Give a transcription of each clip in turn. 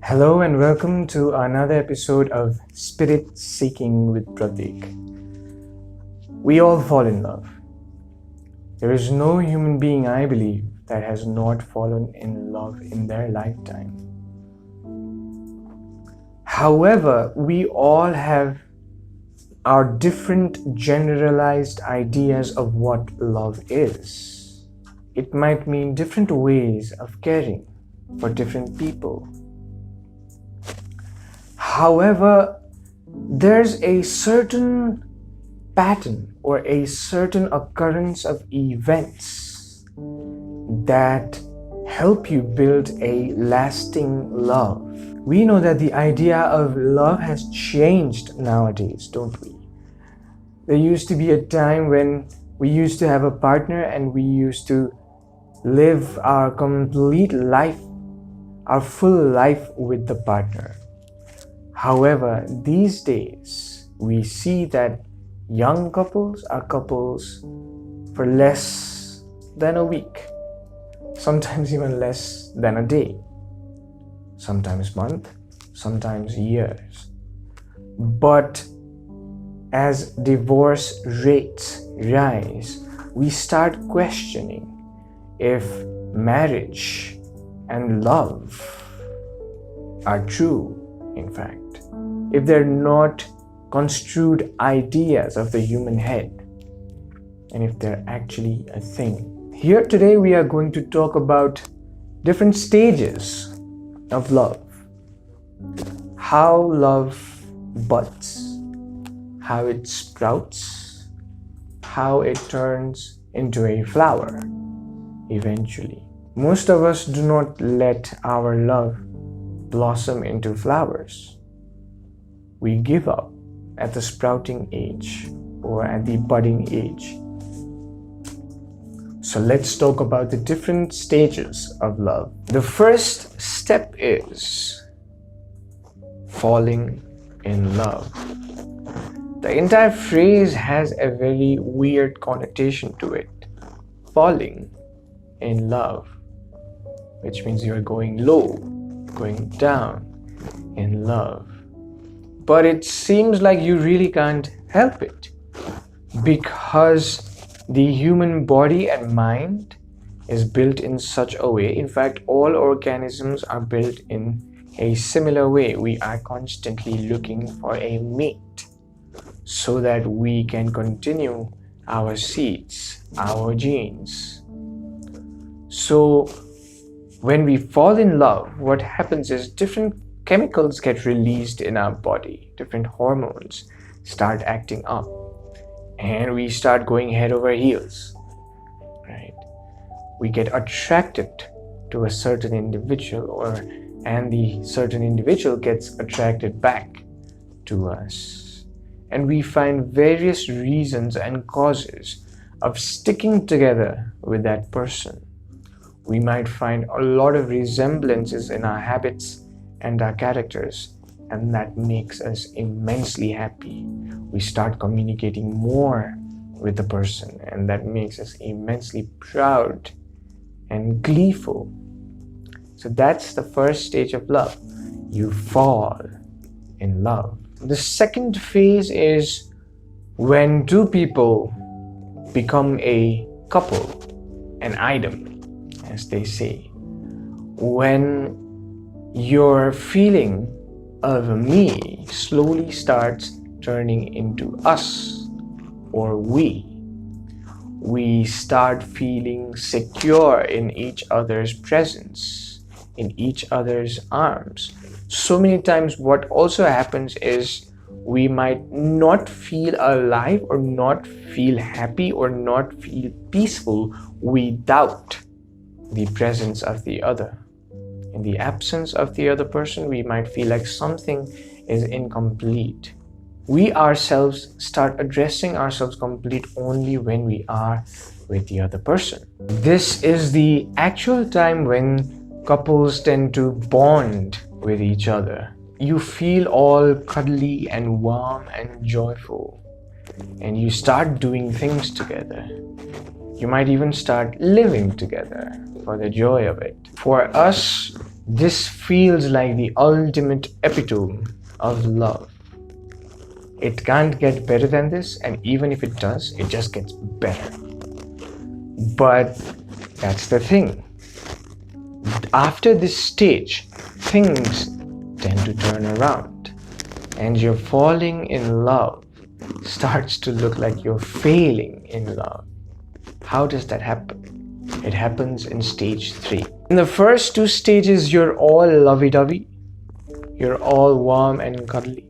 Hello and welcome to another episode of Spirit Seeking with Pratik. We all fall in love. There is no human being, I believe, that has not fallen in love in their lifetime. However, we all have our different generalized ideas of what love is. It might mean different ways of caring for different people. However, there's a certain pattern or a certain occurrence of events that help you build a lasting love. We know that the idea of love has changed nowadays, don't we? There used to be a time when we used to have a partner and we used to live our complete life, our full life with the partner. However, these days, we see that young couples are couples for less than a week, sometimes even less than a day, sometimes month, sometimes years. But as divorce rates rise, we start questioning if marriage and love are true, in fact. If they're not construed ideas of the human head, and if they're actually a thing. Here today we are going to talk about different stages of love. How love buds, how it sprouts, how it turns into a flower eventually. Most of us do not let our love blossom into flowers. We give up at the sprouting age or at the budding age. So let's talk about the different stages of love. The first step is falling in love. The entire phrase has a very weird connotation to it. Falling in love, which means you're going low, going down in love. But it seems like you really can't help it, because the human body and mind is built in such a way. In fact, all organisms are built in a similar way. We are constantly looking for a mate so that we can continue our seeds, our genes. So when we fall in love, what happens is different chemicals get released in our body, different hormones start acting up, and we start going head over heels, right? We get attracted to a certain individual, and the certain individual gets attracted back to us. And we find various reasons and causes of sticking together with that person. We might find a lot of resemblances in our habits and our characters, and that makes us immensely happy. We start communicating more with the person, and that makes us immensely proud and gleeful. So that's the first stage of love. You fall in love. The second phase is when two people become a couple, an item, as they say. When your feeling of me slowly starts turning into us or we. We start feeling secure in each other's presence, in each other's arms. So many times what also happens is we might not feel alive or not feel happy or not feel peaceful without the presence of the other. In the absence of the other person, we might feel like something is incomplete. We ourselves start addressing ourselves complete only when we are with the other person. This is the actual time when couples tend to bond with each other. You feel all cuddly and warm and joyful. and you start doing things together. You might even start living together for the joy of it. For us, this feels like the ultimate epitome of love. It can't get better than this, and even if it does, it just gets better. But that's the thing. After this stage, things tend to turn around, and your falling in love starts to look like you're failing in love. How does that happen? It happens in stage 3. In the first 2 stages, you're all lovey-dovey. You're all warm and cuddly.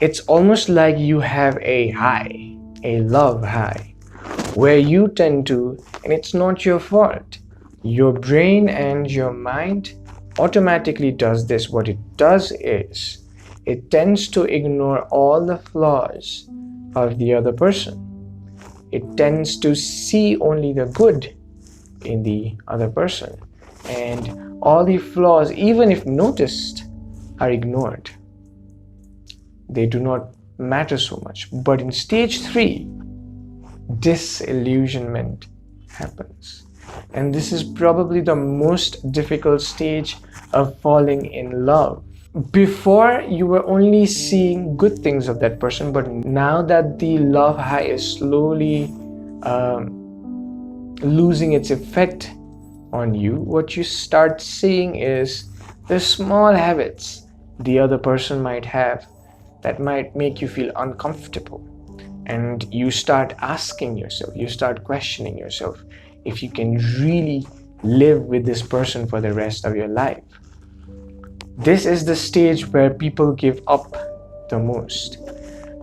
It's almost like you have a high, a love high, where you tend to, and it's not your fault, your brain and your mind automatically does this. What it does is, it tends to ignore all the flaws of the other person. It tends to see only the good in the other person, and all the flaws, even if noticed, are ignored. They do not matter so much. But in stage 3, disillusionment happens. And this is probably the most difficult stage of falling in love. Before, you were only seeing good things of that person, but now that the love high is slowly losing its effect on you, what you start seeing is the small habits the other person might have that might make you feel uncomfortable. And you start asking yourself, you start questioning yourself if you can really live with this person for the rest of your life. This is the stage where people give up the most,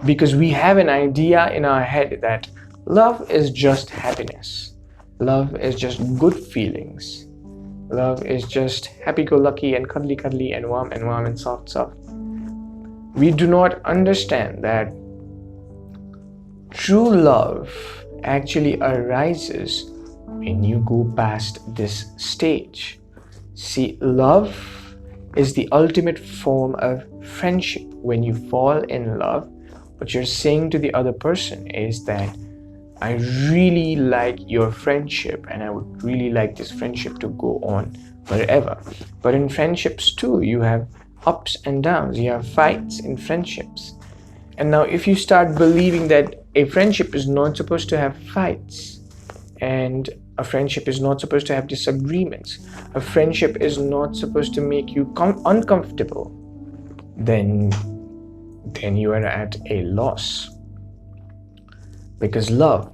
because we have an idea in our head that love is just happiness. Love is just good feelings. Love is just happy-go-lucky and cuddly and warm and soft. We do not understand that true love actually arises when you go past this stage. See, love is the ultimate form of friendship. When you fall in love, what you're saying to the other person is that I really like your friendship and I would really like this friendship to go on forever. But in friendships too, you have ups and downs, you have fights in friendships. And now if you start believing that a friendship is not supposed to have fights, and a friendship is not supposed to have disagreements, a friendship is not supposed to make you uncomfortable, then you are at a loss. Because love,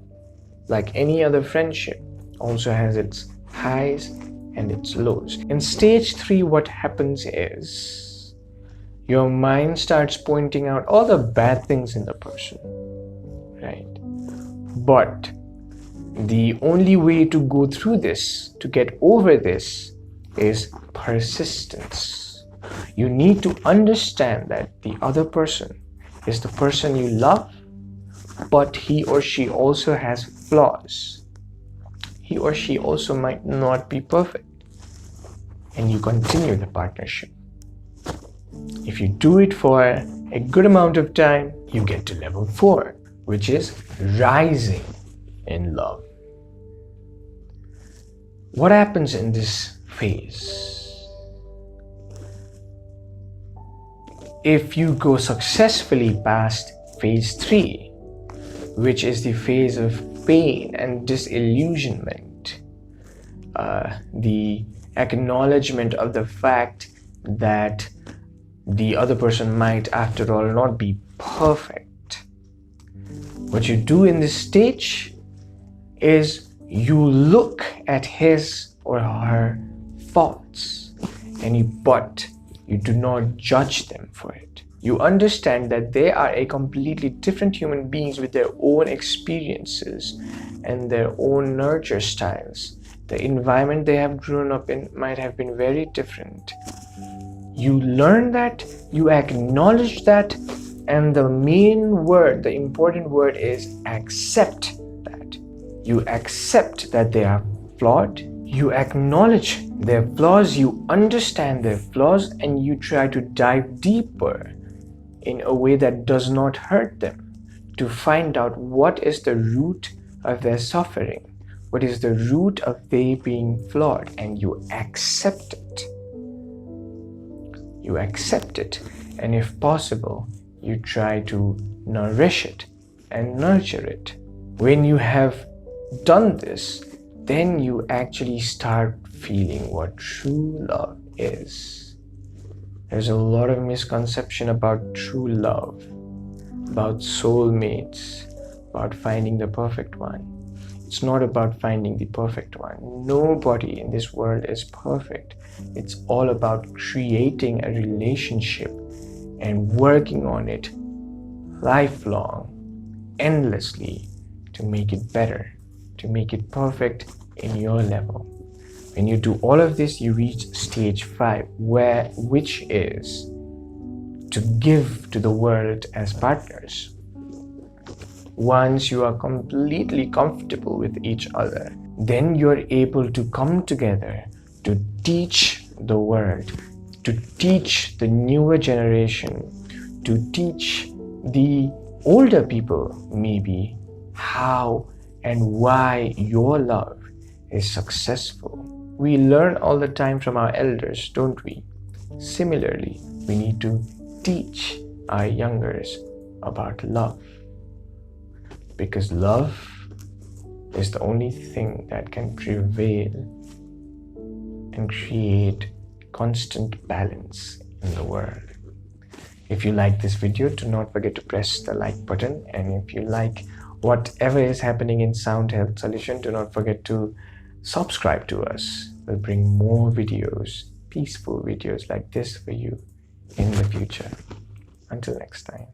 like any other friendship, also has its highs and its lows. In stage 3, what happens is your mind starts pointing out all the bad things in the person, right? But the only way to go through this, to get over this, is persistence. You need to understand that the other person is the person you love, but he or she also has flaws. He or she also might not be perfect. And you continue the partnership. If you do it for a good amount of time, you get to level 4, which is rising in love. What happens in this phase? If you go successfully past phase 3, which is the phase of pain and disillusionment, the acknowledgement of the fact that the other person might, after all, not be perfect. What you do in this stage is you look at his or her faults, but you do not judge them for it. You understand that they are a completely different human beings with their own experiences and their own nurture styles. The environment they have grown up in might have been very different. You learn that, you acknowledge that, and the main word, the important word is accept that. You accept that they are flawed, you acknowledge their flaws, you understand their flaws, and you try to dive deeper in a way that does not hurt them. to find out what is the root of their suffering, what is the root of they being flawed, and you accept it. You accept it, and if possible, you try to nourish it and nurture it. When you have done this, then you actually start feeling what true love is. There's a lot of misconception about true love, about soulmates, about finding the perfect one. It's not about finding the perfect one. Nobody in this world is perfect. It's all about creating a relationship and working on it lifelong, endlessly, to make it better, to make it perfect in your level. When you do all of this, you reach stage 5, which is to give to the world as partners. Once you are completely comfortable with each other, then you're able to come together to teach the world, to teach the newer generation, to teach the older people maybe how and why your love is successful. We learn all the time from our elders, don't we? Similarly, we need to teach our youngers about love, because love is the only thing that can prevail and create constant balance in the world. If you like this video, do not forget to press the like button, and if you like whatever is happening in Sound Health Solution, do not forget to subscribe to us. We'll bring more videos, peaceful videos like this for you in the future. Until next time.